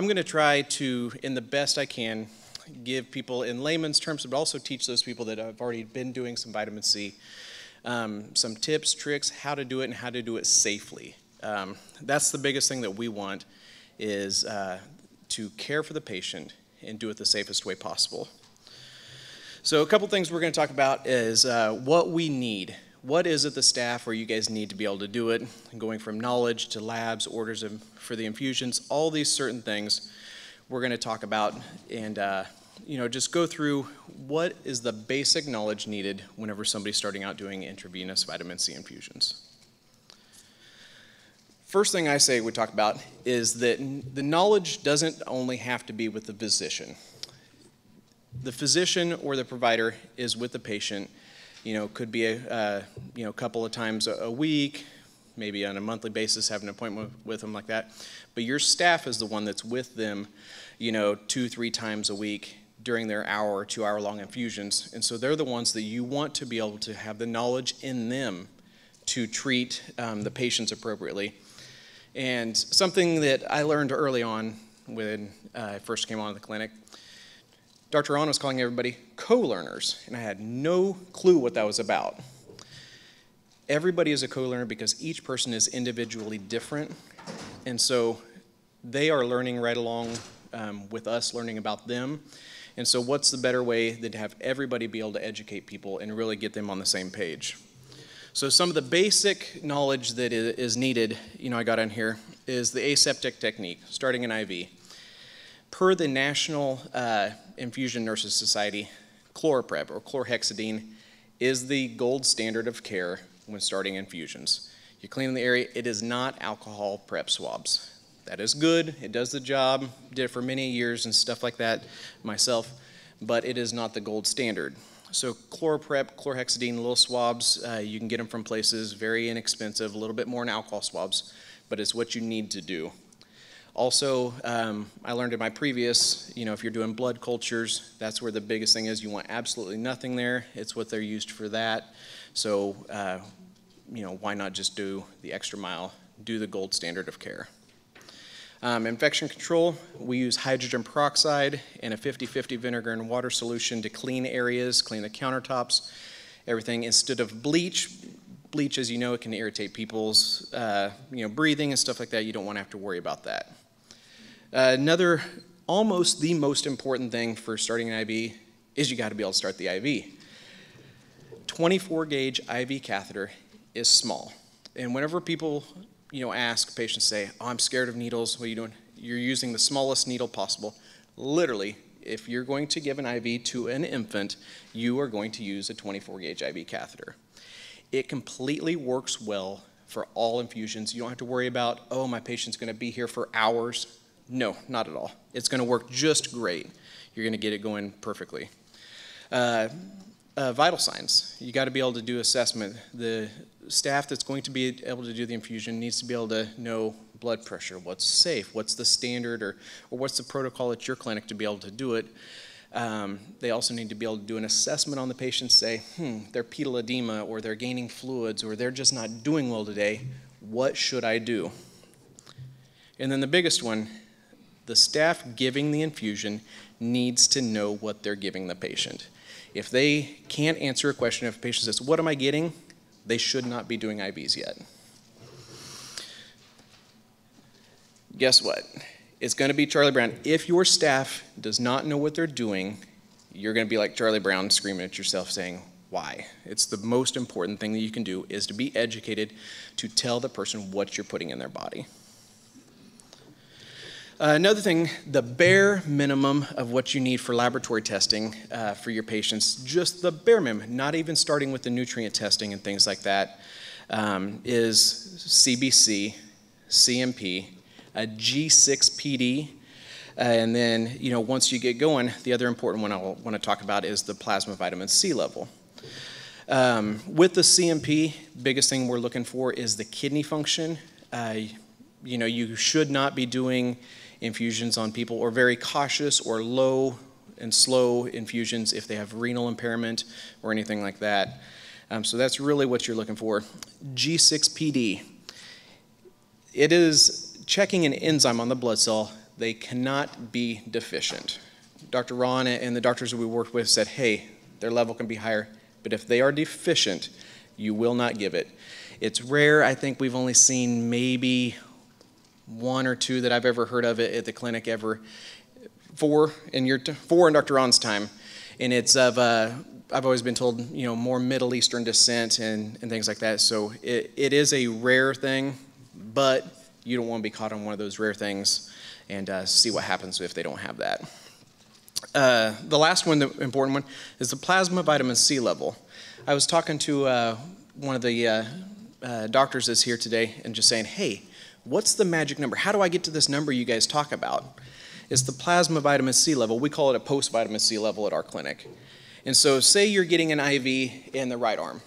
I'm going to try to, in the best I can, give people in layman's terms, but also teach those people that have already been doing some vitamin C some tips, tricks, how to do it, and how to do it safely. That's the biggest thing that we want, is to care for the patient and do it the safest way possible. So a couple things we're going to talk about is what we need. What is it the staff or you guys need to be able to do it? Going from knowledge to labs, orders for the infusions, all these certain things we're going to talk about, and just go through what is the basic knowledge needed whenever somebody's starting out doing intravenous vitamin C infusions. First thing I say we talk about is that the knowledge doesn't only have to be with the physician. The physician or the provider is with the patient. Could be a couple of times a week, maybe on a monthly basis, have an appointment with them like that. But your staff is the one that's with them, 2-3 times a week during their hour or 2 hour long infusions. And so they're the ones that you want to be able to have the knowledge in them to treat the patients appropriately. And something that I learned early on when I first came on the clinic, Dr. Ron was calling everybody co-learners, and I had no clue what that was about. Everybody is a co-learner because each person is individually different, and so they are learning right along with us, learning about them. And so what's the better way than to have everybody be able to educate people and really get them on the same page? So some of the basic knowledge that is needed, I got on here, is the aseptic technique, starting an IV. Per the National Infusion Nurses Society, ChloraPrep, or chlorhexidine, is the gold standard of care when starting infusions. You clean the area. It is not alcohol prep swabs. That is good. It does the job. Did it for many years and stuff like that myself, but it is not the gold standard. So ChloraPrep, chlorhexidine, little swabs, you can get them from places, very inexpensive, a little bit more than alcohol swabs, but it's what you need to do. Also, I learned in my previous, if you're doing blood cultures, that's where the biggest thing is. You want absolutely nothing there. It's what they're used for that. So, why not just do the extra mile, do the gold standard of care. Infection control, we use hydrogen peroxide and a 50-50 vinegar and water solution to clean areas, clean the countertops, everything, instead of bleach. Bleach, as you know, it can irritate people's breathing and stuff like that. You don't want to have to worry about that. Another, almost the most important thing for starting an IV is you got to be able to start the IV. 24 gauge IV catheter is small. And whenever people ask, patients say, oh, I'm scared of needles, what are you doing? You're using the smallest needle possible. Literally, if you're going to give an IV to an infant, you are going to use a 24 gauge IV catheter. It completely works well for all infusions. You don't have to worry about, oh, my patient's going to be here for hours. No, not at all. It's going to work just great. You're going to get it going perfectly. Vital signs. You got to be able to do assessment. The staff that's going to be able to do the infusion needs to be able to know blood pressure, what's safe, what's the standard, or what's the protocol at your clinic to be able to do it. They also need to be able to do an assessment on the patient, say, they're pedal edema, or they're gaining fluids, or they're just not doing well today. What should I do? And then the biggest one, the staff giving the infusion needs to know what they're giving the patient. If they can't answer a question, if a patient says, what am I getting? They should not be doing IVs yet. Guess what? It's going to be Charlie Brown. If your staff does not know what they're doing, you're going to be like Charlie Brown screaming at yourself saying, why? It's the most important thing that you can do is to be educated to tell the person what you're putting in their body. Another thing, the bare minimum of what you need for laboratory testing for your patients, just the bare minimum, not even starting with the nutrient testing and things like that, is CBC, CMP, a G6PD, and then, once you get going, the other important one I want to talk about is the plasma vitamin C level. With the CMP, biggest thing we're looking for is the kidney function. You should not be doing infusions on people, or very cautious or low and slow infusions if they have renal impairment or anything like that. So that's really what you're looking for. G6PD. It is checking an enzyme on the blood cell They cannot be deficient. Dr. Ron and the doctors that we worked with said, hey, their level can be higher, but if they are deficient, you will not give it. It's rare. I think we've only seen maybe 1 or 2 that I've ever heard of it at the clinic ever. 4 in Dr. Ron's time, and it's of I've always been told, you know, more Middle Eastern descent and things like that. So it is a rare thing, but you don't want to be caught on one of those rare things and see what happens if they don't have that. The last one, the important one, is the plasma vitamin C level. I was talking to one of the doctors that's here today and just saying, hey, what's the magic number? How do I get to this number you guys talk about? It's the plasma vitamin C level. We call it a post-vitamin C level at our clinic. And so say you're getting an IV in the right arm.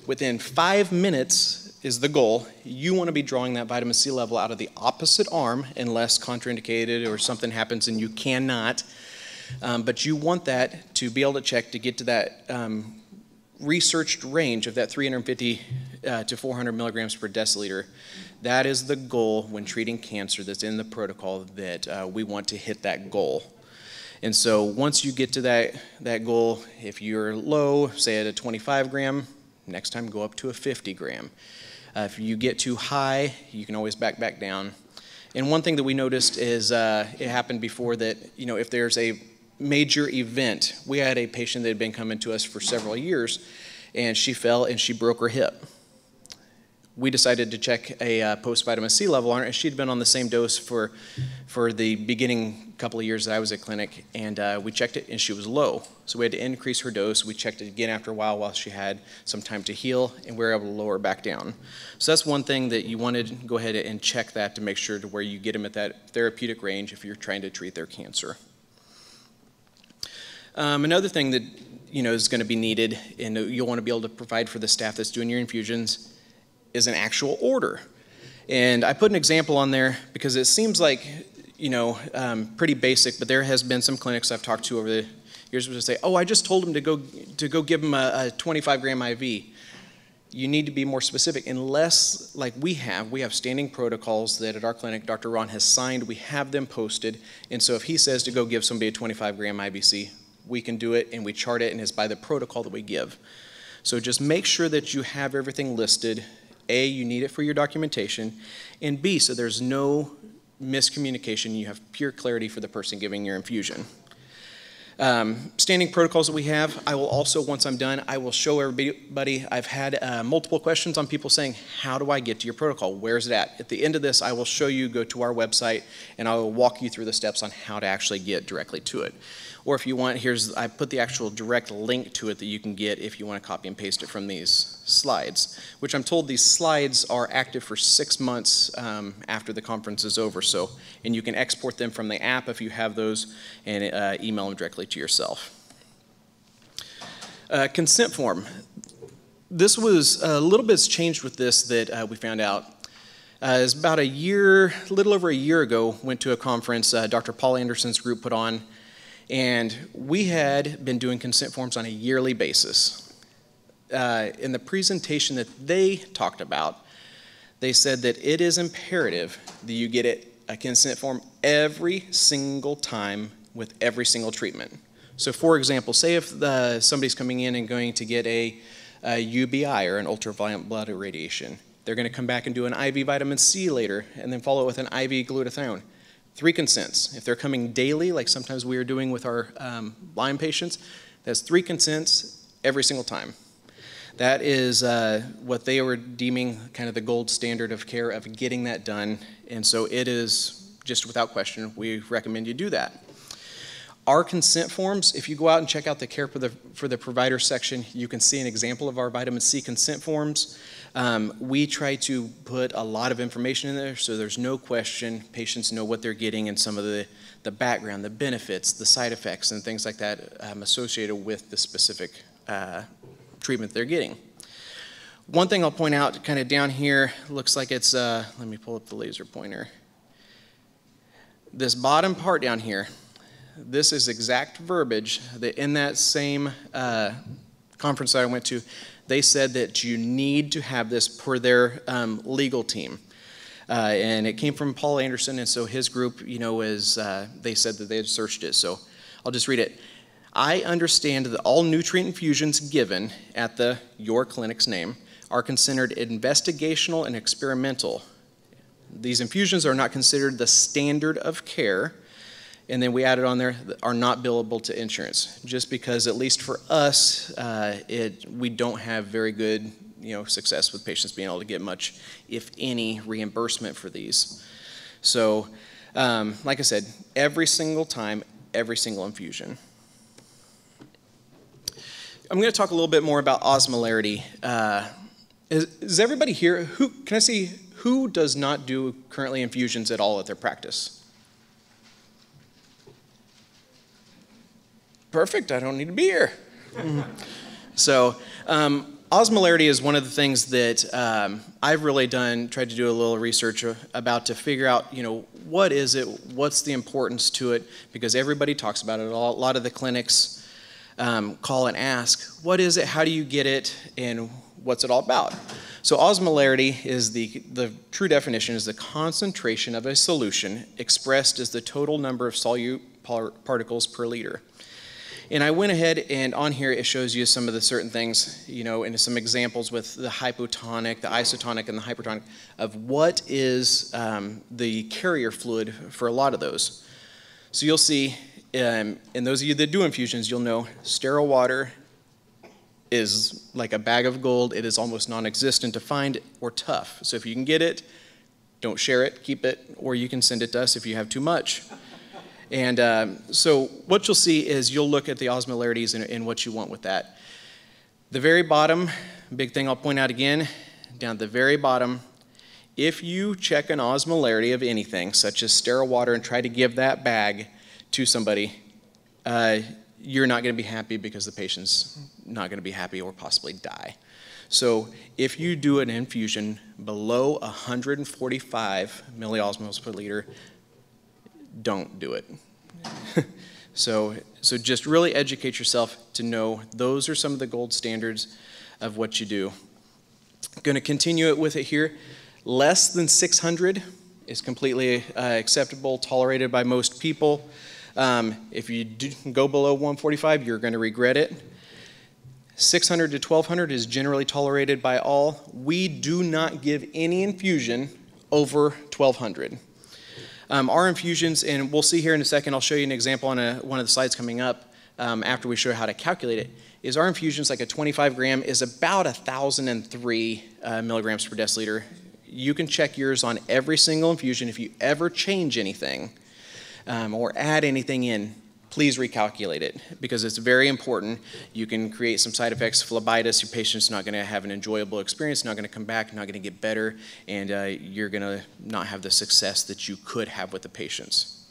Within 5 minutes is the goal. You want to be drawing that vitamin C level out of the opposite arm unless contraindicated or something happens and you cannot. But you want that to be able to check to get to that researched range of that 350 to 400 milligrams per deciliter. That is the goal when treating cancer that's in the protocol, that we want to hit that goal. And so once you get to that goal, if you're low, say at a 25 gram, next time go up to a 50 gram. If you get too high, you can always back down. And one thing that we noticed is it happened before that, you know, if there's a major event, we had a patient that had been coming to us for several years, and she fell and she broke her hip. We decided to check a post-vitamin C level on her, and she'd been on the same dose for the beginning couple of years that I was at clinic, and we checked it, and she was low. So we had to increase her dose. We checked it again after a while she had some time to heal, and we were able to lower her back down. So that's one thing that you wanted to go ahead and check that to make sure to where you get them at that therapeutic range if you're trying to treat their cancer. Another thing that, you know, is going to be needed, and you'll want to be able to provide for the staff that's doing your infusions, is an actual order. And I put an example on there because it seems like, you know, pretty basic, but there has been some clinics I've talked to over the years where they say, oh, I just told him to go give him a 25 gram IV. You need to be more specific, unless, like we have standing protocols that at our clinic Dr. Ron has signed. We have them posted, and so if he says to go give somebody a 25 gram IVC, we can do it, and we chart it, and it's by the protocol that we give. So just make sure that you have everything listed. A, you need it for your documentation, and B, so there's no miscommunication. You have pure clarity for the person giving your infusion. Standing protocols that we have, I will also, once I'm done, I will show everybody. I've had multiple questions on people saying, how do I get to your protocol? Where's it at? At the end of this, I will show you, go to our website, and I will walk you through the steps on how to actually get directly to it. Or if you want, I put the actual direct link to it that you can get if you want to copy and paste it from these slides, which I'm told these slides are active for 6 months after the conference is over. So, and you can export them from the app if you have those and email them directly to yourself. Consent form. This was a little bit's changed with this that we found out. It's about a little over a year ago, went to a conference Dr. Paul Anderson's group put on. And we had been doing consent forms on a yearly basis. In the presentation that they talked about, they said that it is imperative that you get a consent form every single time with every single treatment. So for example, say if somebody's coming in and going to get a UBI or an ultraviolet blood irradiation, they're going to come back and do an IV vitamin C later and then follow it with an IV glutathione. 3 consents. If they're coming daily, like sometimes we are doing with our Lyme patients, that's 3 consents every single time. That is what they were deeming kind of the gold standard of care of getting that done. And so it is, just without question, we recommend you do that. Our consent forms, if you go out and check out the care for the provider section, you can see an example of our vitamin C consent forms. We try to put a lot of information in there so there's no question. Patients know what they're getting and some of the background, the benefits, the side effects, and things like that associated with the specific treatment they're getting. One thing I'll point out kind of down here, looks like it's, let me pull up the laser pointer. This bottom part down here, this is exact verbiage that in that same conference that I went to, they said that you need to have this per their legal team. And it came from Paul Anderson, and so his group, they said that they had searched it. So I'll just read it. I understand that all nutrient infusions given at your clinic's name are considered investigational and experimental. These infusions are not considered the standard of care, and then we added on there, are not billable to insurance, just because, at least for us, we don't have very good success with patients being able to get much, if any, reimbursement for these. So, like I said, every single time, every single infusion. I'm going to talk a little bit more about osmolarity. Is everybody here? Can I see who does not do currently infusions at all at their practice? Perfect. I don't need to be here. So, osmolarity is one of the things that I've really tried to do a little research about to figure out, what is it, what's the importance to it, because everybody talks about it. A lot of the clinics call and ask, what is it, how do you get it, and what's it all about? So osmolarity is the true definition is the concentration of a solution expressed as the total number of solute particles per liter. And I went ahead, and on here it shows you some of the certain things, and some examples with the hypotonic, the isotonic, and the hypertonic of what is the carrier fluid for a lot of those. So you'll see, and those of you that do infusions, you'll know sterile water is like a bag of gold. It is almost non-existent to find or tough. So if you can get it, don't share it, keep it, or you can send it to us if you have too much. And so what you'll see is you'll look at the osmolarities and what you want with that. The very bottom, big thing I'll point out again, down at the very bottom, if you check an osmolarity of anything, such as sterile water, and try to give that bag to somebody, you're not going to be happy because the patient's not going to be happy or possibly die. So if you do an infusion below 145 milliosmoles per liter, don't do it. So just really educate yourself to know those are some of the gold standards of what you do. Going to continue it with it here. Less than 600 is completely acceptable, tolerated by most people. If you go below 145, you're going to regret it. 600 to 1200 is generally tolerated by all. We do not give any infusion over 1200. Our infusions, and we'll see here in a second, I'll show you an example on one of the slides coming up after we show how to calculate it, is our infusions, like a 25 gram, is about 1,003 milligrams per deciliter. You can check yours on every single infusion. If you ever change anything or add anything in, please recalculate it, because it's very important. You can create some side effects, phlebitis, your patient's not going to have an enjoyable experience, not going to come back, not going to get better, and you're going to not have the success that you could have with the patients.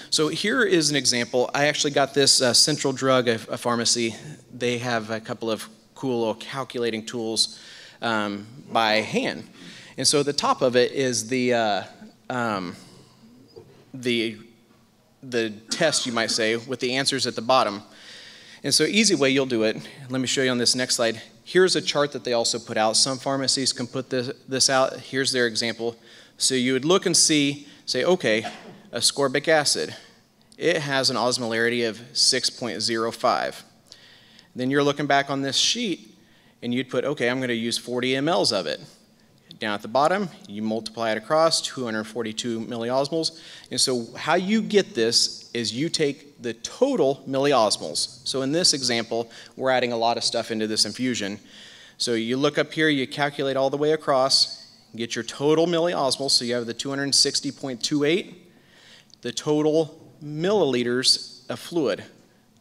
So here is an example. I actually got this Central Drug, a pharmacy. They have a couple of cool little calculating tools by hand. And so the top of it is the test, you might say, with the answers at the bottom. And so easy way you'll do it, let me show you on this next slide. Here's a chart that they also put out. Some pharmacies can put this out. Here's their example. So you would look and say, okay, ascorbic acid. It has an osmolarity of 6.05. Then you're looking back on this sheet, and you'd put, okay, I'm going to use 40 mLs of it. Down at the bottom, you multiply it across, 242 milliosmoles. And so how you get this is you take the total milliosmoles. So in this example, we're adding a lot of stuff into this infusion. So you look up here, you calculate all the way across, get your total milliosmoles, so you have the 260.28, the total milliliters of fluid.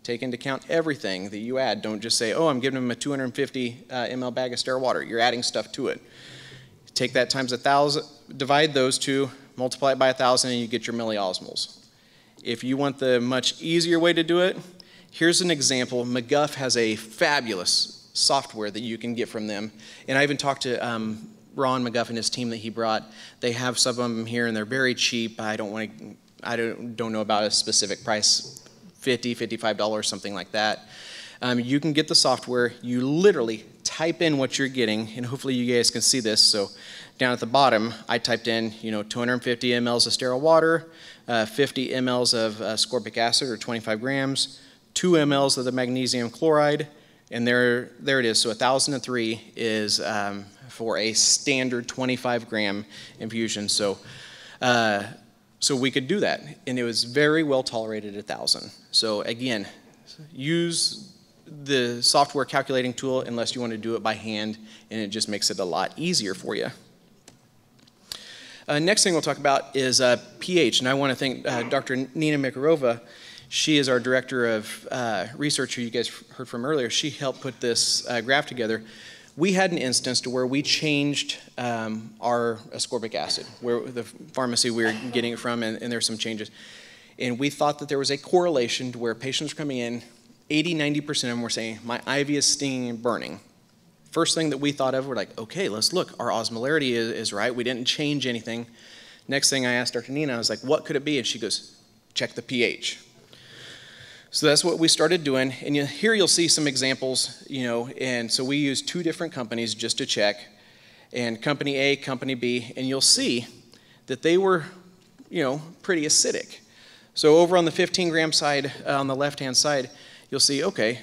Take into account everything that you add. Don't just say, oh, I'm giving them a 250 ml bag of sterile water. You're adding stuff to it. Take that times 1,000, divide those two, multiply it by 1,000, and you get your milliosmoles. If you want the much easier way to do it, here's an example. McGuff has a fabulous software that you can get from them. And I even talked to Ron McGuff and his team that he brought. They have some of them here, and they're very cheap. I don't know about a specific price, $50, $55, something like that. You can get the software. You literally type in what you're getting, and hopefully you guys can see this. So down at the bottom, I typed in, 250 mLs of sterile water, 50 mLs of ascorbic acid, or 25 grams, 2 mLs of the magnesium chloride, and there it is. So 1,003 is for a standard 25-gram infusion. So we could do that, and it was very well tolerated at 1,000. So again, use the software calculating tool unless you want to do it by hand, and it just makes it a lot easier for you. Next thing we'll talk about is pH, and I want to thank Dr. Nina Mikarova. She is our director of research, who you guys heard from earlier. She helped put this graph together. We had an instance to where we changed our ascorbic acid, where the pharmacy we were getting it from, and there's some changes. And we thought that there was a correlation to where patients were coming in, 80–90% of them were saying, my IV is stinging and burning. First thing that we thought of, we're like, okay, let's look. Our osmolarity is right. We didn't change anything. Next thing I asked Dr. Nina, I was like, what could it be? And she goes, check the pH. So that's what we started doing. And here you'll see some examples, and so we used 2 different companies just to check. And company A, company B, and you'll see that they were, pretty acidic. So over on the 15-gram side, on the left-hand side, you'll see, okay,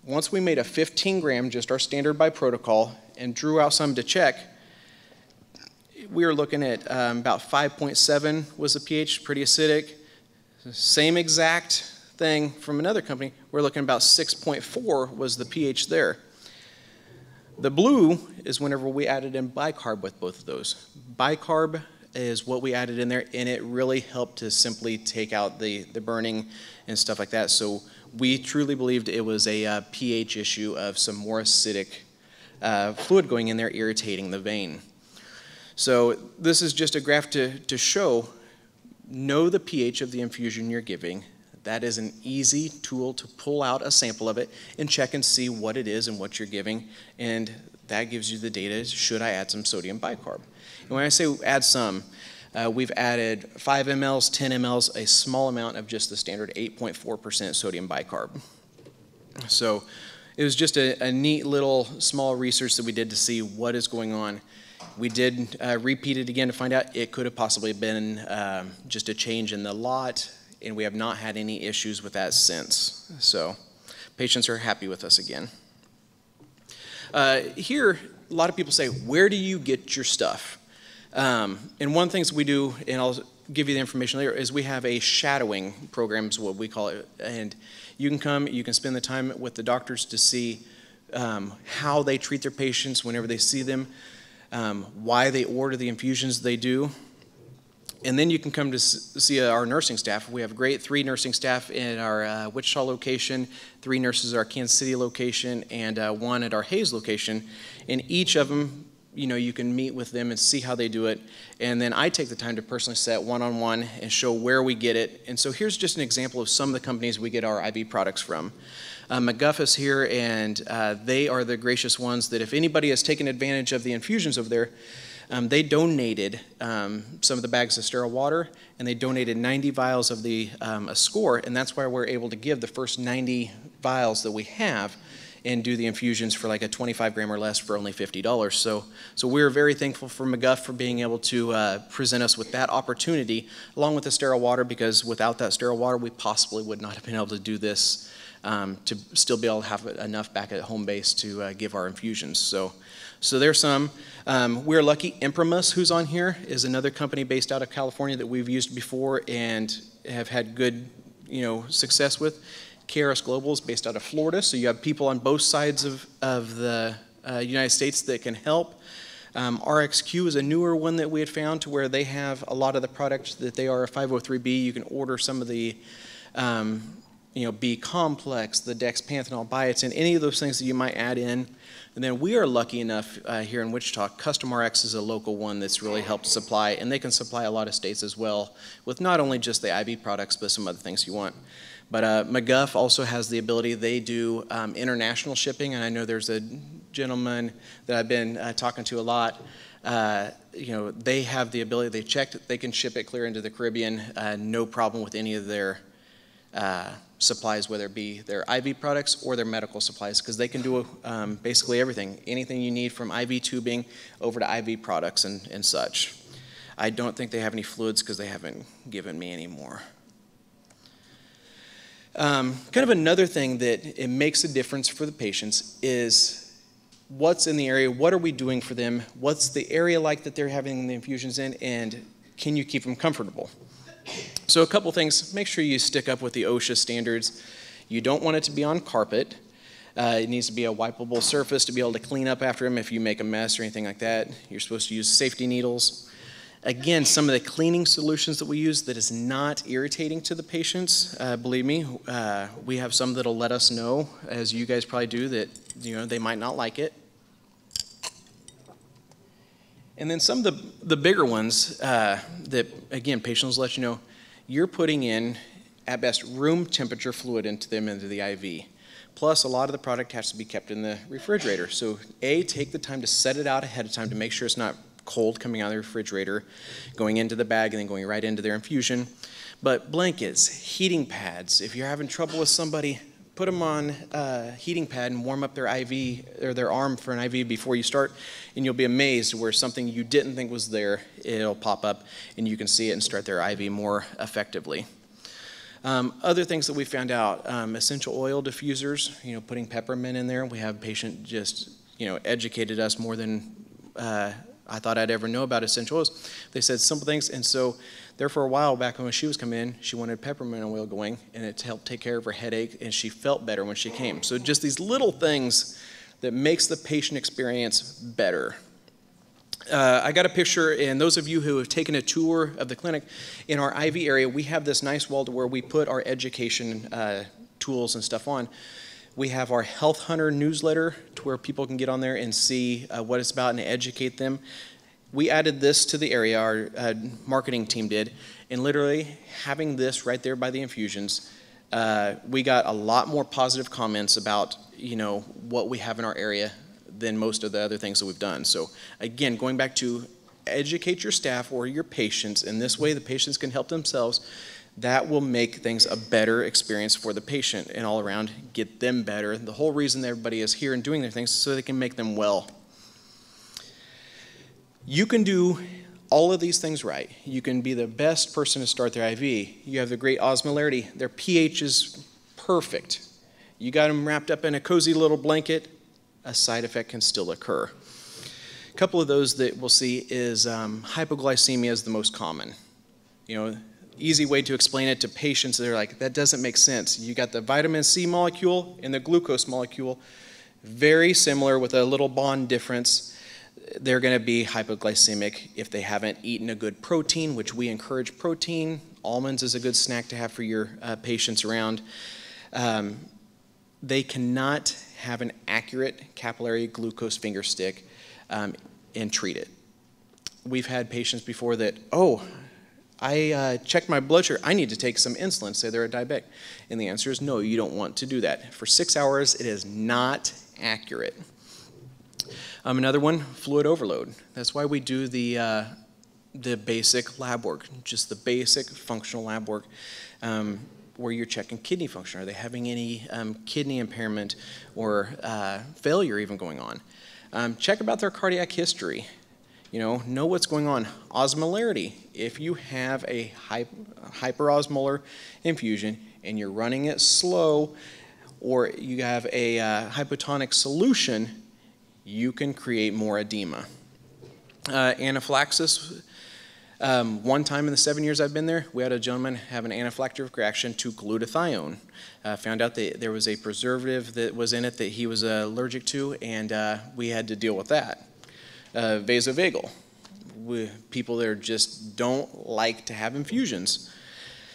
once we made a 15-gram, just our standard by protocol, and drew out some to check, we were looking at about 5.7 was the pH, pretty acidic. Same exact thing from another company, we're looking about 6.4 was the pH there. The blue is whenever we added in bicarb with both of those. Bicarb is what we added in there, and it really helped to simply take out the burning and stuff like that. So we truly believed it was a pH issue of some more acidic fluid going in there, irritating the vein. So this is just a graph to show, know the pH of the infusion you're giving. That is an easy tool to pull out a sample of it and check and see what it is and what you're giving, and that gives you the data, should I add some sodium bicarb. And when I say add some, we've added 5 mLs, 10 mLs, a small amount of just the standard 8.4% sodium bicarb. So it was just a neat little small research that we did to see what is going on. We did repeat it again to find out it could have possibly been just a change in the lot, and we have not had any issues with that since. So patients are happy with us again. Here, a lot of people say, where do you get your stuff? And one of the things we do, and I'll give you the information later, is we have a shadowing program, is what we call it. And you can come, you can spend the time with the doctors to see how they treat their patients whenever they see them, why they order the infusions they do. And then you can come to see our nursing staff. We have a great 3 nursing staff in our Wichita location, 3 nurses at our Kansas City location, and 1 at our Hayes location. And each of them, you can meet with them and see how they do it. And then I take the time to personally set one-on-one and show where we get it. And so here's just an example of some of the companies we get our IV products from. McGuff is here, and they are the gracious ones that if anybody has taken advantage of the infusions over there, they donated some of the bags of sterile water, and they donated 90 vials of the Ascor, and that's why we're able to give the first 90 vials that we have and do the infusions for like a 25-gram or less for only $50. So we're very thankful for McGuff for being able to present us with that opportunity, along with the sterile water, because without that sterile water, we possibly would not have been able to do this to still be able to have enough back at home base to give our infusions. So there's some. We're lucky. Imprimus, who's on here, is another company based out of California that we've used before and have had good, success with. KRS Global is based out of Florida, so you have people on both sides of the United States that can help. RxQ is a newer one that we had found to where they have a lot of the products that they are a 503B. You can order some of the B complex, the dexpanthenol, biotin, any of those things that you might add in. And then we are lucky enough here in Wichita, Custom Rx is a local one that's really helped supply, and they can supply a lot of states as well with not only just the IV products, but some other things you want. But McGuff also has the ability, they do international shipping, and I know there's a gentleman that I've been talking to a lot. They have the ability, they checked, they can ship it clear into the Caribbean, no problem with any of their supplies, whether it be their IV products or their medical supplies, because they can do basically everything. Anything you need from IV tubing over to IV products and such. I don't think they have any fluids because they haven't given me any more. Kind of another thing that it makes a difference for the patients is what's in the area, what are we doing for them, what's the area like that they're having the infusions in, and can you keep them comfortable? So a couple things, make sure you stick up with the OSHA standards. You don't want it to be on carpet. It needs to be a wipeable surface to be able to clean up after them if you make a mess or anything like that. You're supposed to use safety needles. Again, some of the cleaning solutions that we use that is not irritating to the patients, believe me, we have some that'll let us know, as you guys probably do, that they might not like it. And then some of the bigger ones that, again, patients let you know, you're putting in, at best, room temperature fluid into the IV. Plus, a lot of the product has to be kept in the refrigerator. So, take the time to set it out ahead of time to make sure it's not cold coming out of the refrigerator, going into the bag, and then going right into their infusion. But blankets, heating pads, if you're having trouble with somebody, put them on a heating pad and warm up their IV or their arm for an IV before you start, and you'll be amazed where something you didn't think was there, it'll pop up and you can see it and start their IV more effectively. Other things that we found out, essential oil diffusers, putting peppermint in there. We have a patient just, educated us more than I thought I'd ever know about essential oils. They said simple things, and so there for a while back when she was coming in, she wanted peppermint oil going, and it helped take care of her headache, and she felt better when she came. So just these little things that makes the patient experience better. I got a picture, and those of you who have taken a tour of the clinic, in our IV area, we have this nice wall to where we put our education tools and stuff on. We have our Health Hunter newsletter to where people can get on there and see what it's about and educate them. We added this to the area, our marketing team did, and literally having this right there by the infusions, we got a lot more positive comments about what we have in our area than most of the other things that we've done. So again, going back to educate your staff or your patients, and this way the patients can help themselves. That will make things a better experience for the patient and all around, get them better. The whole reason everybody is here and doing their things is so they can make them well. You can do all of these things right. You can be the best person to start their IV. You have the great osmolarity. Their pH is perfect. You got them wrapped up in a cozy little blanket. A side effect can still occur. A couple of those that we'll see is hypoglycemia is the most common. Easy way to explain it to patients, they're like, that doesn't make sense. You got the vitamin C molecule and the glucose molecule, very similar with a little bond difference. They're going to be hypoglycemic if they haven't eaten a good protein, which we encourage protein. Almonds is a good snack to have for your patients around. They cannot have an accurate capillary glucose finger stick and treat it. We've had patients before that, I checked my blood sugar. I need to take some insulin, say they're a diabetic. And the answer is no, you don't want to do that. For 6 hours, it is not accurate. Another one, fluid overload. That's why we do the basic lab work, just the basic functional lab work where you're checking kidney function. Are they having any kidney impairment or failure even going on? Check about their cardiac history. Know what's going on. Osmolarity. If you have a hyperosmolar infusion and you're running it slow, or you have a hypotonic solution, you can create more edema. Anaphylaxis. One time in the 7 years I've been there, we had a gentleman have an anaphylactic reaction to glutathione. Found out that there was a preservative that was in it that he was allergic to, and we had to deal with that. Vasovagal. People that just don't like to have infusions.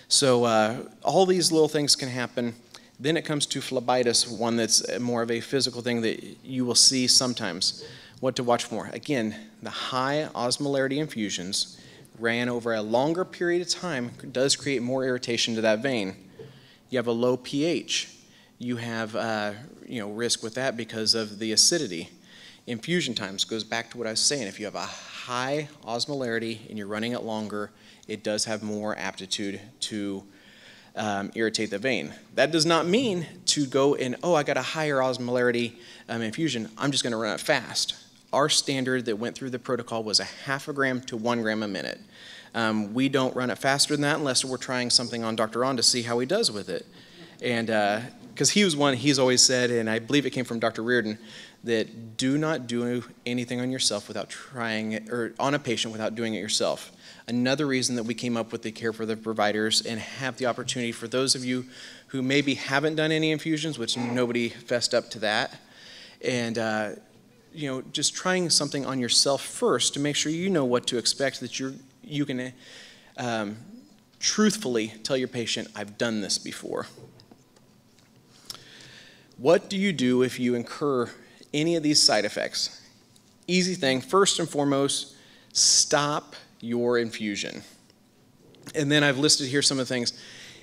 So all these little things can happen. Then it comes to phlebitis, one that's more of a physical thing that you will see sometimes. What to watch for. Again, the high osmolarity infusions ran over a longer period of time does create more irritation to that vein. You have a low pH. You have risk with that because of the acidity. Infusion times goes back to what I was saying. If you have a high osmolarity and you're running it longer, it does have more aptitude to irritate the vein. That does not mean to go and, oh, I got a higher osmolarity infusion, I'm just going to run it fast. Our standard that went through the protocol was 0.5 gram to 1 gram a minute. We don't run it faster than that unless we're trying something on Dr. On to see how he does with it. And because he was one, he's always said, and I believe it came from Dr. Reardon, that do not do anything on yourself without trying it, or on a patient without doing it yourself. Another reason that we came up with the Care for the Providers and have the opportunity for those of you who maybe haven't done any infusions, which nobody fessed up to that, and you know, just trying something on yourself first to make sure you know what to expect, that you can truthfully tell your patient, I've done this before. What do you do if you incur any of these side effects? Easy thing, first and foremost, stop your infusion. And then I've listed here some of the things.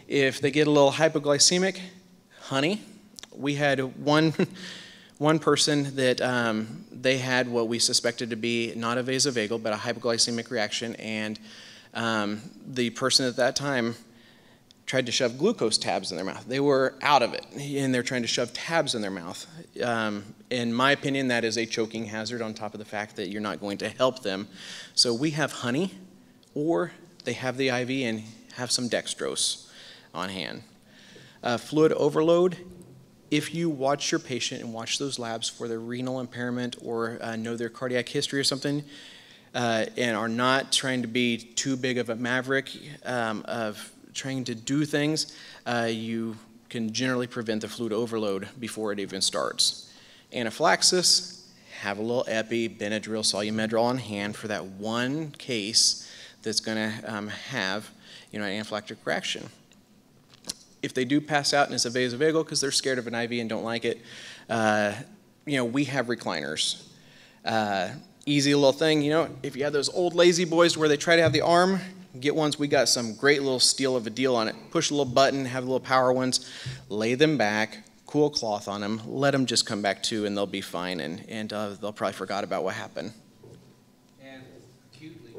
If they get a little hypoglycemic, honey. We had one person that they had what we suspected to be not a vasovagal, but a hypoglycemic reaction, and the person at that time tried to shove glucose tabs in their mouth. They were out of it, and they're trying to shove tabs in their mouth. In my opinion, that is a choking hazard on top of the fact that you're not going to help them. So we have honey, or they have the IV and have some dextrose on hand. Fluid overload, if you watch your patient and watch those labs for their renal impairment or know their cardiac history or something, and are not trying to be too big of a maverick of trying to do things, you can generally prevent the fluid overload before it even starts. Anaphylaxis, have a little epi, Benadryl, Solumedrol on hand for that one case that's going to have, you know, an anaphylactic reaction. If they do pass out and it's a vasovagal because they're scared of an IV and don't like it, you know, we have recliners. Easy little thing, you know, if you have those old lazy boys where they try to have the arm, get ones. We got some great little steal of a deal on it. Push a little button, have little power ones, lay them back, cool cloth on them, let them just come back to, and they'll be fine, and they'll probably forgot about what happened. And acutely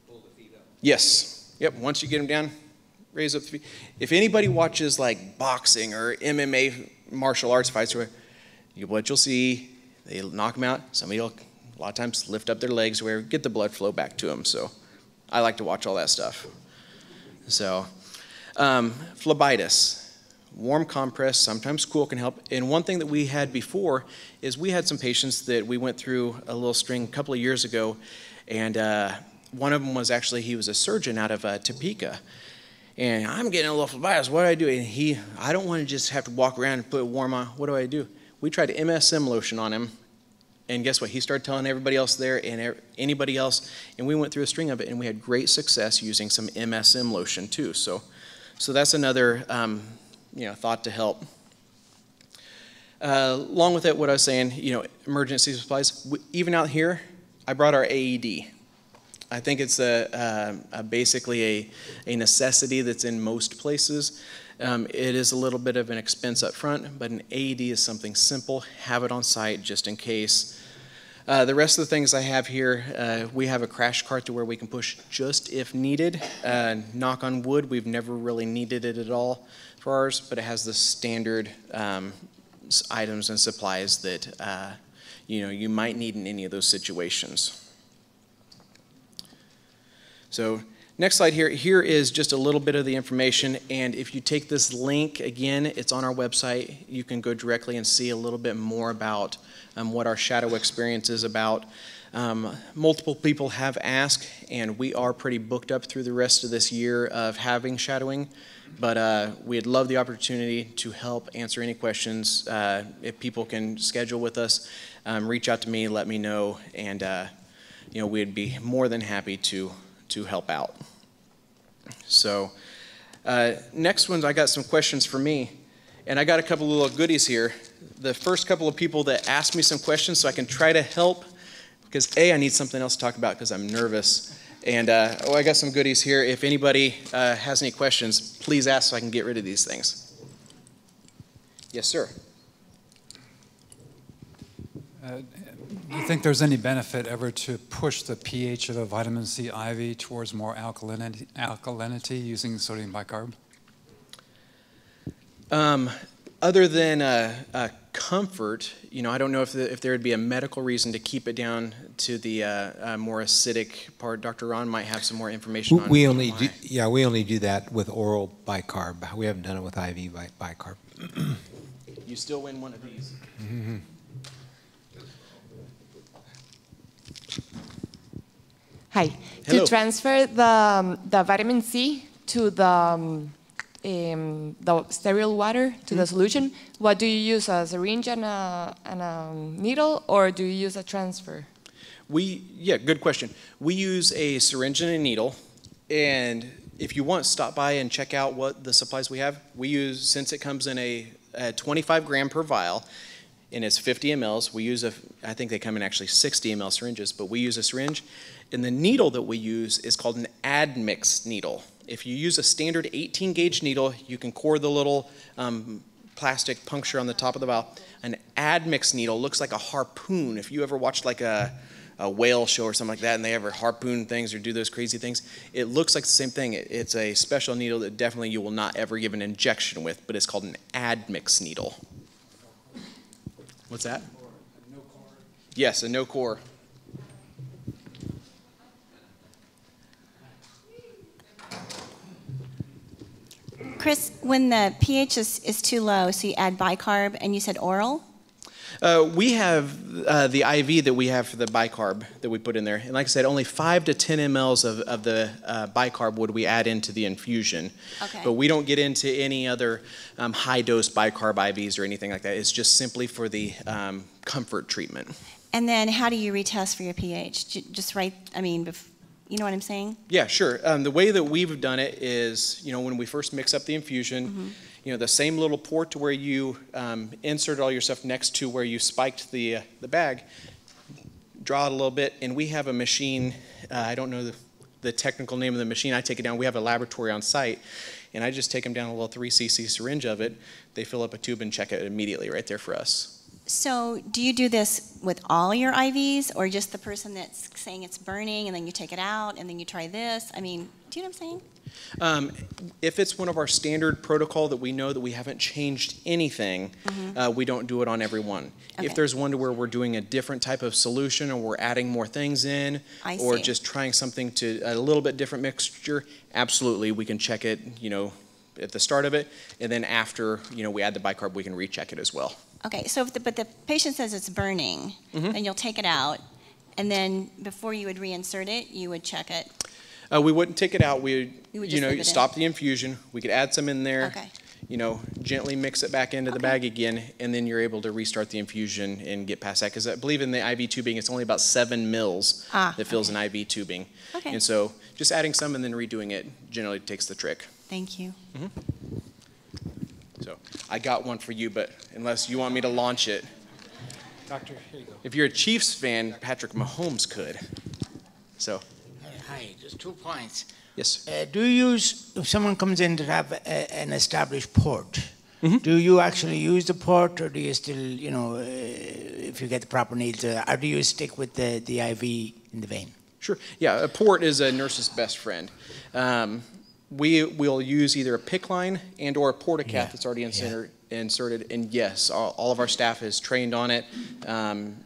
pull the feet up. Yes. Yep. Once you get them down, raise up the feet. If anybody watches like boxing or MMA martial arts fights, what you'll see, they knock them out. Somebody will a lot of times lift up their legs where get the blood flow back to them. So I like to watch all that stuff. So phlebitis, warm compress, sometimes cool can help. And one thing that we had before is we had some patients that we went through a little string a couple of years ago, and one of them was actually, he was a surgeon out of Topeka. And I'm getting a little phlebitis, what do I do? And I don't want to just have to walk around and put it warm on, what do I do? We tried MSM lotion on him, and guess what? He started telling everybody else there and anybody else, and we went through a string of it, and we had great success using some MSM lotion too. So that's another thought to help. Along with it, what I was saying, emergency supplies. Even out here, I brought our AED. I think it's basically a necessity that's in most places. It is a little bit of an expense up front, but an AED is something simple. Have it on site just in case. The rest of the things I have here, we have a crash cart to where we can push just if needed. Knock on wood, we've never really needed it at all for ours, but it has the standard items and supplies that you might need in any of those situations. So next slide here. Here is just a little bit of the information, and if you take this link, again, it's on our website. You can go directly and see a little bit more about what our shadow experience is about. Multiple people have asked, and we are pretty booked up through the rest of this year of having shadowing, but we'd love the opportunity to help answer any questions. If people can schedule with us, reach out to me, let me know, and we'd be more than happy to help out. So next ones, I got some questions for me, and I got a couple of little goodies here. The first couple of people that asked me some questions so I can try to help, because I need something else to talk about because I'm nervous. And I got some goodies here. If anybody has any questions, please ask so I can get rid of these things. Yes, sir. Do you think there's any benefit ever to push the pH of a vitamin C IV towards more alkalinity using sodium bicarb? Other than comfort, I don't know if there would be a medical reason to keep it down to the more acidic part. Dr. Ron might have some more information on We only why. we only do that with oral bicarb. We haven't done it with IV bicarb. You still win one of these. Hi. Hello. To transfer the vitamin C to the sterile water to the solution, what do you use, a syringe and a needle, or do you use a transfer? Yeah, good question. We use a syringe and a needle, and if you want, stop by and check out what the supplies we have. We use, since it comes in a 25 gram per vial, and it's 50 mLs, we use I think they come in actually 60 ml syringes, but we use a syringe. And the needle that we use is called an admix needle. If you use a standard 18 gauge needle, you can core the little plastic puncture on the top of the vial. An admix needle looks like a harpoon. If you ever watched like a whale show or something like that, and they ever harpoon things or do those crazy things, it looks like the same thing. It's a special needle that definitely you will not ever give an injection with, but it's called an admix needle. What's that? No core. Yes, a no core. Chris, when the pH is too low, so you add bicarb, and you said oral? We have the IV that we have for the bicarb that we put in there. And like I said, only 5 to 10 mLs of the bicarb would we add into the infusion. Okay. But we don't get into any other high-dose bicarb IVs or anything like that. It's just simply for the comfort treatment. And then how do you retest for your pH? Just right, you know what I'm saying? Yeah, sure. The way that we've done it is, when we first mix up the infusion, the same little port to where you inserted all your stuff next to where you spiked the bag, draw it a little bit, and we have a machine, I don't know the technical name of the machine, I take it down, we have a laboratory on site, and I just take them down a little 3 cc syringe of it, they fill up a tube and check it immediately right there for us. So do you do this with all your IVs, or just the person that's saying it's burning, and then you take it out, and then you try this? Do you know what I'm saying? If it's one of our standard protocol that we know that we haven't changed anything, we don't do it on every one. Okay. If there's one to where we're doing a different type of solution, or we're adding more things in, or see. just trying something to a little bit different mixture, absolutely we can check it, at the start of it, and then after, we add the bicarb, we can recheck it as well. Okay, so but the patient says it's burning, then you'll take it out, and then before you would reinsert it, you would check it. We wouldn't take it out. We would, just leave it stop in. the infusion. We could add some in there. Okay. Gently mix it back into the bag again, and then you're able to restart the infusion and get past that. Because I believe in the IV tubing, it's only about 7 mils that fills an IV tubing. Okay. And so just adding some and then redoing it generally takes the trick. Thank you. So I got one for you, but unless you want me to launch it. Doctor, here you go. If you're a Chiefs fan, Patrick Mahomes could. So, Hi, just 2 points. yes. Do you use, if someone comes in to have an established port, do you actually use the port, or do you still, if you get the proper needles, or do you stick with the IV in the vein? Sure. Yeah, a port is a nurse's best friend. We will use either a PICC line and or a portacath that's already inserted. And yes, all of our staff is trained on it.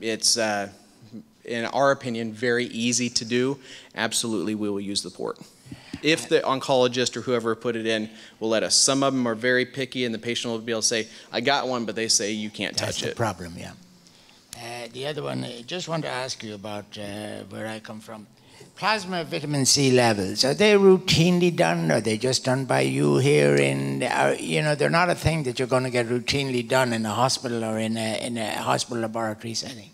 It's, in our opinion, very easy to do. Absolutely, we will use the port. If the oncologist or whoever put it in will let us. Some of them are very picky, and the patient will be able to say, I got one, but they say you can't touch That's it. the problem, yeah. The other one, I just want to ask you about where I come from. Plasma vitamin C levels, are they routinely done? Are they just done by you here in, they're not a thing that you're going to get routinely done in a hospital or in a hospital laboratory setting?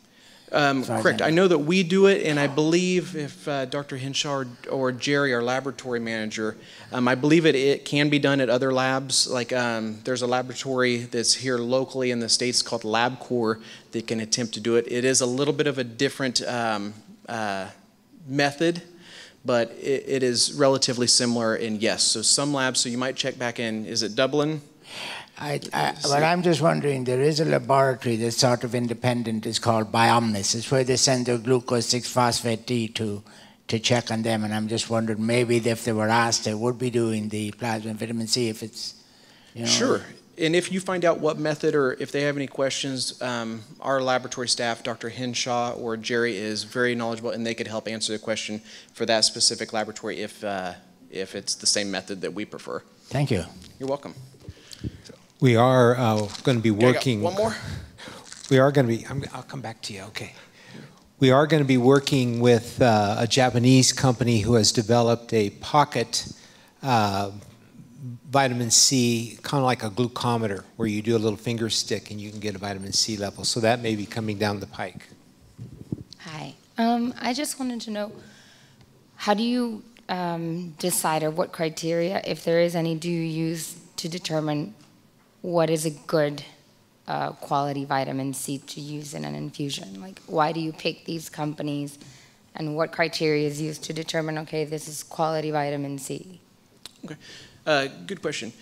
Correct. I know that we do it, and I believe if Dr. Henshaw or Jerry, our laboratory manager, I believe it can be done at other labs. Like there's a laboratory that's here locally in the States called LabCorp that can attempt to do it. It is a little bit of a different method, but it is relatively similar. And yes, so some labs, so you might check back in, is it Dublin? Well, I'm just wondering, there is a laboratory that's sort of independent, it's called Biomnis. It's where they send their glucose 6-phosphate D to check on them, and I'm just wondering, maybe if they were asked, they would be doing the plasma vitamin C if it's, Sure. And if you find out what method or if they have any questions, our laboratory staff, Dr. Henshaw or Jerry, is very knowledgeable, and they could help answer the question for that specific laboratory if it's the same method that we prefer. Thank you. You're welcome. We are going to be Okay, I got working. one more? We are going to be, I'll come back to you, okay. We are going to be working with a Japanese company who has developed a pocket vitamin C, kind of like a glucometer, where you do a little finger stick and you can get a vitamin C level. So that may be coming down the pike. Hi. I just wanted to know, how do you decide, or what criteria, if there is any, do you use to determine what is a good quality vitamin C to use in an infusion? Like, why do you pick these companies, and what criteria is used to determine, okay, this is quality vitamin C? Okay. Good question.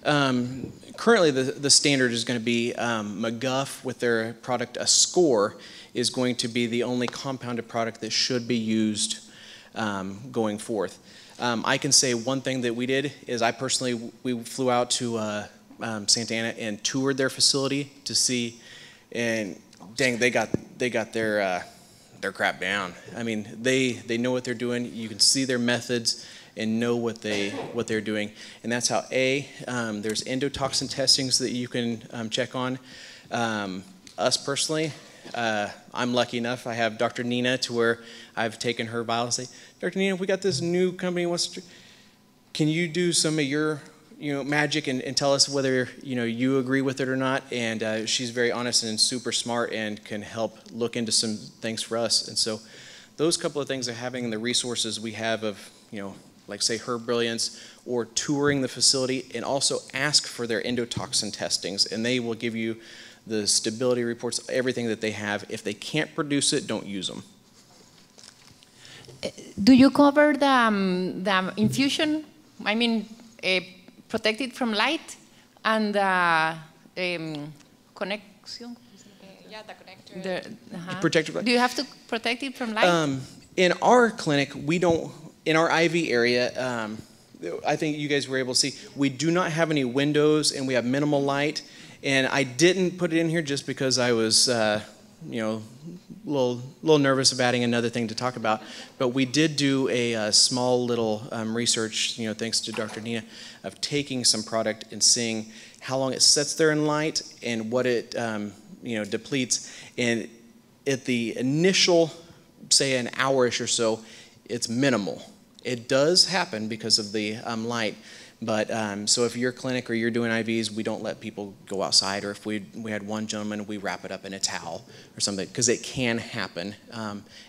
Currently, the standard is going to be McGuff with their product Ascore is going to be the only compounded product that should be used going forth. I can say one thing that we did is we flew out to Santa Ana and toured their facility to see, and dang, they got their crap down. I mean, they know what they're doing. You can see their methods and know what they're doing, and that's how there's endotoxin testings that you can check on. Us personally, I'm lucky enough. I have Dr. Nina to where I've taken her vials and say, Dr. Nina, we got this new company wants to. Can you do some of your magic and tell us whether you agree with it or not? And she's very honest and super smart and can help look into some things for us. And so those couple of things of having the resources we have of like say Herb Brilliance, or touring the facility, and also ask for their endotoxin testings, and they will give you the stability reports, everything that they have. If they can't produce it, don't use them. Do you cover the infusion? I mean, protected from light and connection? Yeah, the connector. Protective. Do you have to protect it from light? In our clinic, we don't. In our IV area, I think you guys were able to see, we do not have any windows and we have minimal light. And I didn't put it in here just because I was, a little nervous of adding another thing to talk about. But we did do a small little research, thanks to Dr. Nina, of taking some product and seeing how long it sits there in light and what it, depletes. And at the initial, say an hour-ish or so, it's minimal. It does happen because of the light, but so if you're a clinic or you're doing IVs, we don't let people go outside, or if we had one gentleman, we wrap it up in a towel or something, because it can happen.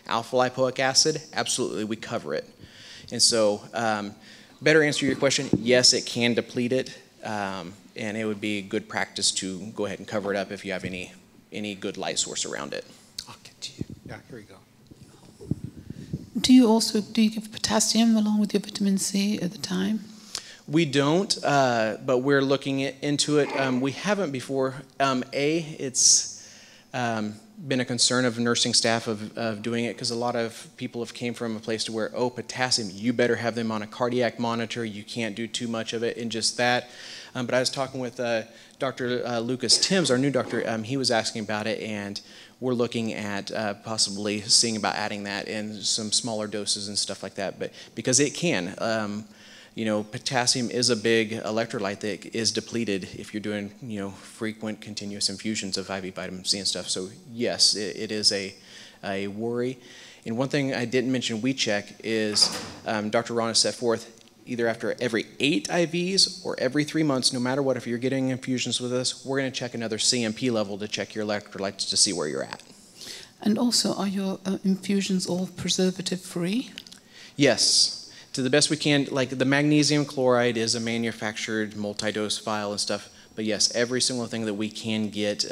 Alpha lipoic acid, absolutely, we cover it. And so, better answer your question, yes, it can deplete it, and it would be good practice to go ahead and cover it up if you have any good light source around it. I'll get to you. Yeah, here we go. Do you give potassium along with your vitamin C at the time? We don't, but we're looking into it. We haven't before. It's been a concern of nursing staff of doing it, because a lot of people have came from a place to where, potassium, you better have them on a cardiac monitor. You can't do too much of it, and just that. But I was talking with Dr. Lucas Timms, our new doctor. He was asking about it, and we're looking at possibly seeing about adding that in some smaller doses and stuff like that. But because it can, potassium is a big electrolyte that is depleted if you're doing, frequent continuous infusions of IV vitamin C and stuff. So yes, it is a worry. And one thing I didn't mention we check is Dr. Ron has set forth either after every 8 IVs or every 3 months, no matter what, if you're getting infusions with us, we're going to check another CMP level to check your electrolytes to see where you're at. And also, are your infusions all preservative-free? Yes. To the best we can. Like the magnesium chloride is a manufactured multi-dose vial and stuff. But yes, every single thing that we can get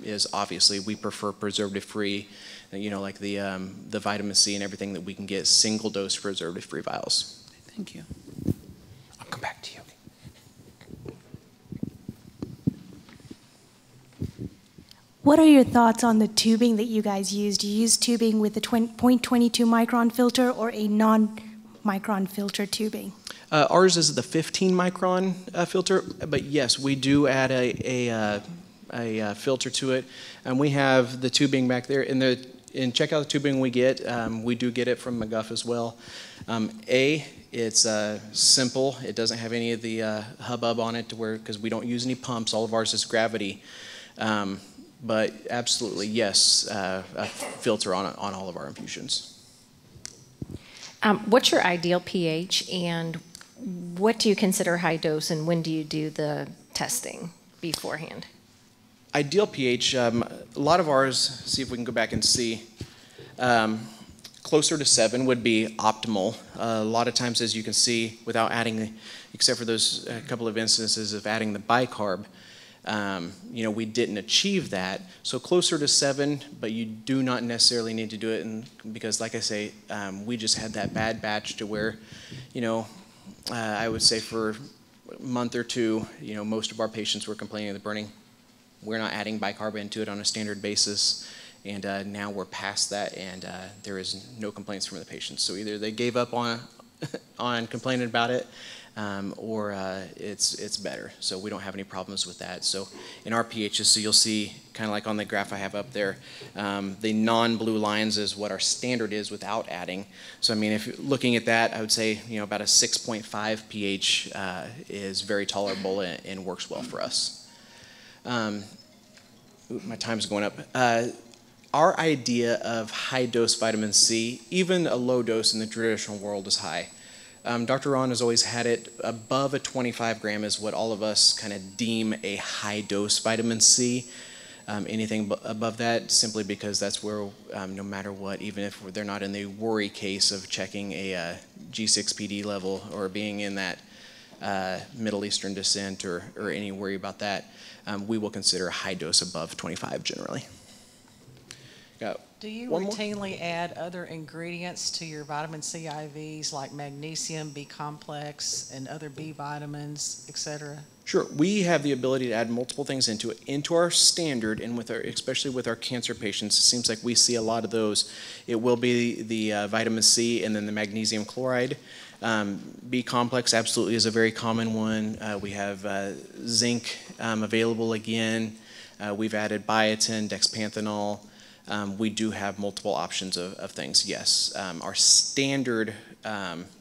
is obviously, we prefer preservative-free. Like the vitamin C and everything that we can get single-dose preservative-free vials. Thank you. I'll come back to you. What are your thoughts on the tubing that you guys use? Do you use tubing with the 0.22 micron filter or a non-micron filter tubing? Ours is the 15 micron filter, but yes, we do add a filter to it, and we have the tubing back there. And check out the tubing we get. We do get it from McGuff as well. It's simple. It doesn't have any of the hubbub on it because we don't use any pumps. All of ours is gravity. But absolutely, yes, a filter on all of our infusions. What's your ideal pH, and what do you consider high dose, and when do you do the testing beforehand? Ideal pH, a lot of ours, see if we can go back and see, closer to 7 would be optimal. A lot of times, as you can see, without adding, except for those couple of instances of adding the bicarb, we didn't achieve that. So closer to 7, but you do not necessarily need to do it because, like I say, we just had that bad batch to where, I would say for a month or two, most of our patients were complaining of the burning. We're not adding bicarb into it on a standard basis, and now we're past that, and there is no complaints from the patients. So either they gave up on complaining about it, or it's better. So we don't have any problems with that. So in our pHs, so you'll see kind of like on the graph I have up there, the non-blue lines is what our standard is without adding. So I mean, if you're looking at that, I would say about a 6.5 pH is very tolerable and works well for us. My time's going up. Our idea of high dose vitamin C, even a low dose in the traditional world, is high. Dr. Ron has always had it above a 25 gram is what all of us kind of deem a high dose vitamin C. Anything above that, simply because that's where, no matter what, even if they're not in the worry case of checking a G6PD level or being in that Middle Eastern descent or any worry about that, we will consider a high dose above 25 generally. Do you routinely add other ingredients to your vitamin C IVs like magnesium, B complex, and other B vitamins, et cetera? Sure. We have the ability to add multiple things into it, into our standard, and especially with our cancer patients, it seems like we see a lot of those. It will be the vitamin C and then the magnesium chloride. B complex absolutely is a very common one. We have zinc available again. We've added biotin, dexpanthenol. We do have multiple options of things, yes. Our standard,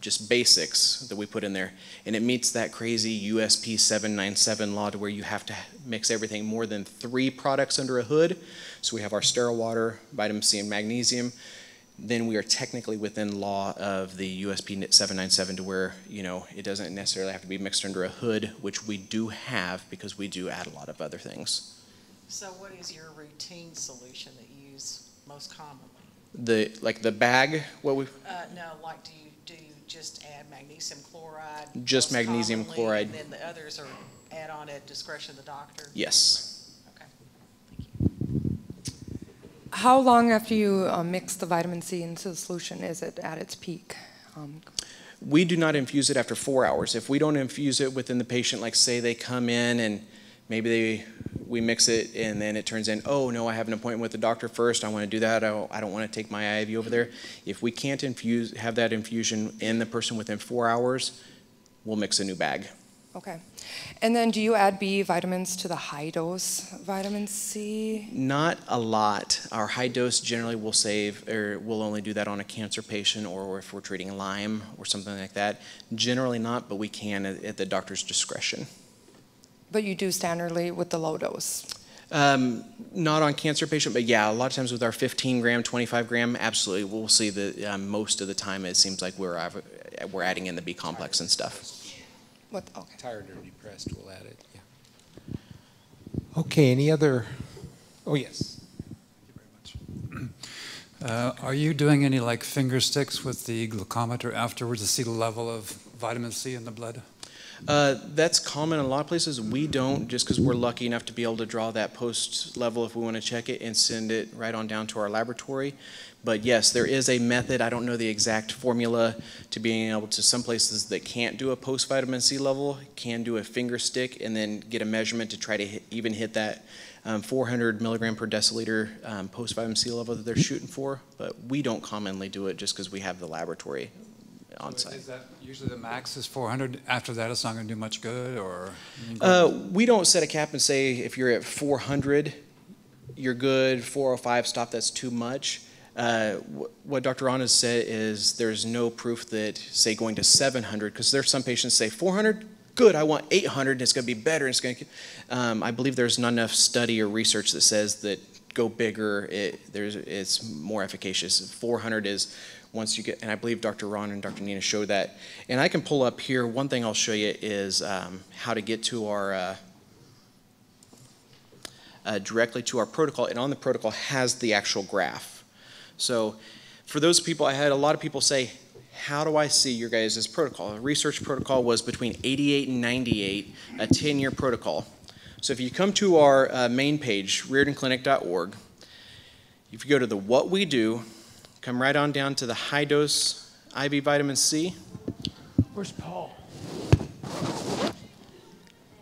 just basics that we put in there, and it meets that crazy USP 797 law to where you have to mix everything more than 3 products under a hood. So we have our sterile water, vitamin C and magnesium. Then we are technically within law of the USP 797 to where, it doesn't necessarily have to be mixed under a hood, which we do have because we do add a lot of other things. So what is your routine solution that you use most commonly? The bag, what we? No, like do you just add magnesium chloride? Just magnesium chloride. And then the others are add on at discretion of the doctor? Yes. Okay. Thank you. How long after you mix the vitamin C into the solution is it at its peak? We do not infuse it after 4 hours. If we don't infuse it within the patient, like say they come in and maybe we mix it and then it turns in, oh no, I have an appointment with the doctor first, I want to do that, I don't want to take my IV over there. If we can't have that infusion in the person within 4 hours, we'll mix a new bag. Okay. And then do you add B vitamins to the high dose vitamin C? Not a lot. Our high dose generally will we'll only do that on a cancer patient or if we're treating Lyme or something like that. Generally not, but we can at the doctor's discretion. But you do standardly with the low dose? Not on cancer patient, but yeah, a lot of times with our 15 gram, 25 gram, absolutely. We'll see that most of the time it seems like we're adding in the B complex and stuff. What? Okay. Tired or depressed, we'll add it. Yeah. Okay. Any other? Oh yes. Thank you very much. Are you doing any like finger sticks with the glucometer afterwards to see the level of vitamin C in the blood? That's common in a lot of places. We don't, just because we're lucky enough to be able to draw that post level if we want to check it and send it right on down to our laboratory. But yes, there is a method. I don't know the exact formula to being able to, some places that can't do a post vitamin C level can do a finger stick and then get a measurement to try to even hit that 400 milligram per deciliter post vitamin C level that they're shooting for. But we don't commonly do it just because we have the laboratory on site. Is that usually the max is 400? After that, it's not going to do much good, or? We don't set a cap and say if you're at 400, you're good. 405, stop. That's too much. What Dr. Ron has said is there's no proof that, say, going to 700, because there's some patients say 400, good, I want 800, and it's going to be better. And it's going to. I believe there's not enough study or research that says that go bigger, it's more efficacious. 400 is once you get, and I believe Dr. Ron and Dr. Nina showed that. And I can pull up here. One thing I'll show you is how to get to our directly to our protocol, and on the protocol has the actual graph. So for those people, I had a lot of people say, how do I see your guys' protocol? A research protocol was between 88 and 98, a 10-year protocol. So if you come to our main page, reardonclinic.org, if you go to the What We Do, come right on down to the high-dose IV vitamin C. Where's Paul?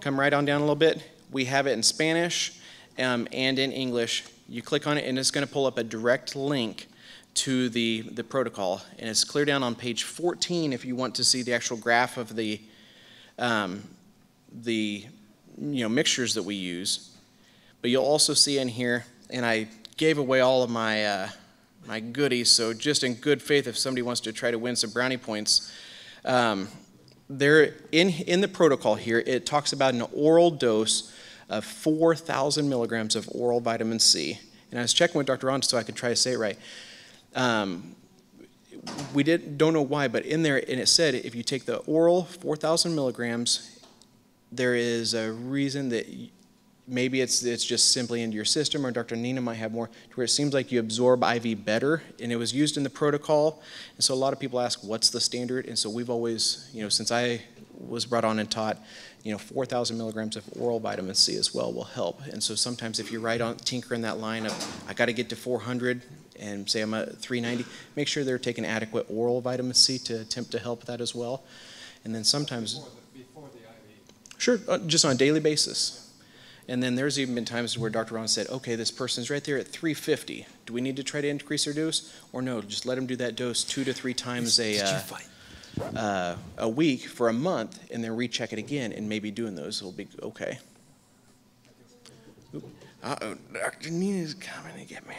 Come right on down a little bit. We have it in Spanish and in English. You click on it, and it's going to pull up a direct link to the protocol. And it's clear down on page 14 if you want to see the actual graph of the mixtures that we use. But you'll also see in here, and I gave away all of my my goodies, so just in good faith, if somebody wants to try to win some brownie points, there in the protocol here, it talks about an oral dose of 4,000 milligrams of oral vitamin C. And I was checking with Dr. Ron so I could try to say it right. We don't know why, but in there, and it said if you take the oral 4,000 milligrams, there is a reason that maybe it's just simply into your system, or Dr. Nina might have more, to where it seems like you absorb IV better, and it was used in the protocol. And so a lot of people ask, what's the standard? And so we've always, since I was brought on and taught, 4,000 milligrams of oral vitamin C as well will help. And so sometimes if you're right on tinkering that line of, I got to get to 400, and say I'm at 390, make sure they're taking adequate oral vitamin C to attempt to help that as well. And then sometimes, before the IV. Sure, just on a daily basis. And then there's even been times where Dr. Ron said, okay, this person's right there at 350. Do we need to try to increase their dose? Or no, just let them do that dose 2 to 3 times a week for a month, and then recheck it again, and maybe doing those will be okay. Uh-oh, Dr. Nina's coming to get me.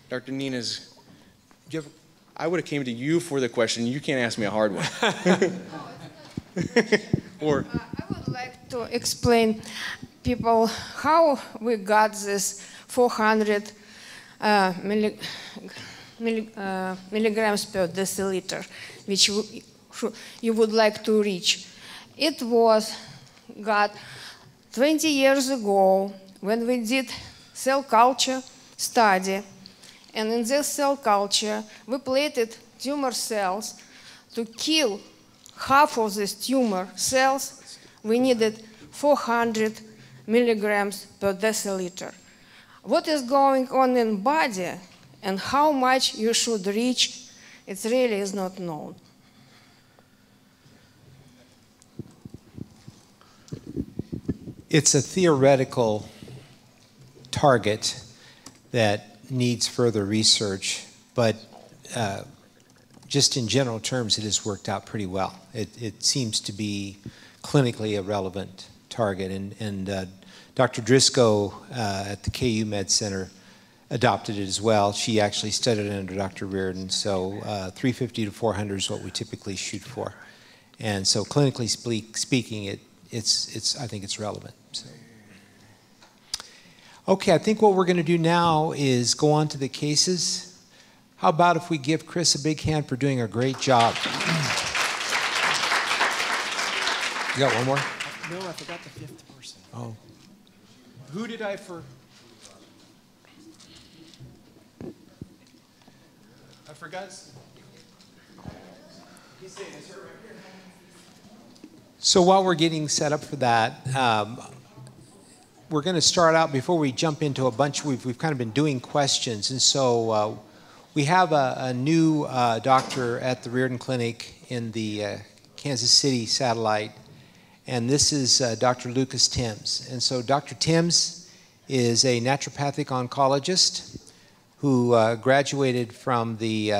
Dr. Nina's, I would have came to you for the question. You can't ask me a hard one. Or I would like to explain people how we got this 400 milligrams per deciliter, which you would like to reach. It was got 20 years ago when we did cell culture study. And in this cell culture, we plated tumor cells. To kill half of these tumor cells, we needed 400 milligrams per deciliter. What is going on in body and how much you should reach, it really is not known. It's a theoretical target that needs further research, but just in general terms, it has worked out pretty well. It seems to be clinically a relevant target, and Dr. Driscoll at the KU Med Center adopted it as well. She actually studied it under Dr. Reardon, so 350 to 400 is what we typically shoot for. And so clinically speaking, I think it's relevant. So. Okay, I think what we're going to do now is go on to the cases. How about if we give Chris a big hand for doing a great job? You got one more? No, I forgot the 5th person. Oh. Who did I for? I forgot. He's saying, is her right here? So while we're getting set up for that, we're going to start out, before we jump into a bunch, we've kind of been doing questions. And so we have a new doctor at the Reardon Clinic in the Kansas City satellite. And this is Dr. Lucas Timms. And so Dr. Timms is a naturopathic oncologist who graduated from the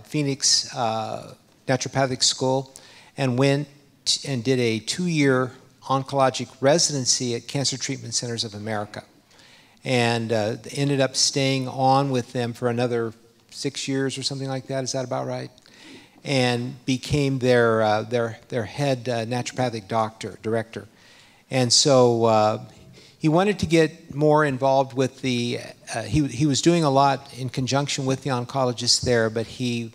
Phoenix Naturopathic School and went and did a 2-year oncologic residency at Cancer Treatment Centers of America, and ended up staying on with them for another 6 years or something like that. Is that about right? And became their head naturopathic director. And so he wanted to get more involved with the, he was doing a lot in conjunction with the oncologists there, but he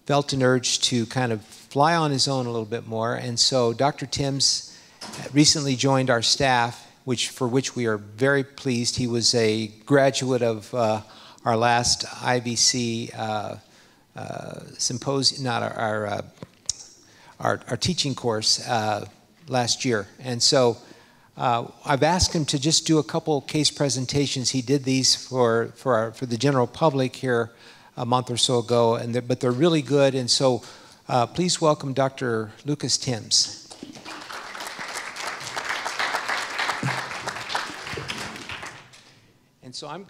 felt an urge to kind of fly on his own a little bit more. And so Dr. Timms recently joined our staff, for which we are very pleased. He was a graduate of our last IVC symposium, not our teaching course last year. And so I've asked him to just do a couple case presentations. He did these for the general public here a month or so ago, but they're really good. And so please welcome Dr. Lucas Timms. And so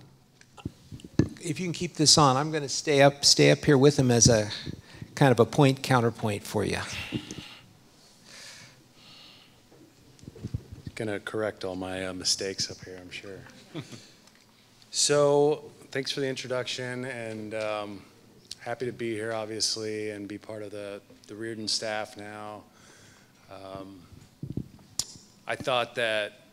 if you can keep this on, I'm going to stay up here with him as a kind of a point counterpoint for you. Going to correct all my mistakes up here, I'm sure. So thanks for the introduction, and happy to be here, obviously, and be part of the Reardon staff now. I thought that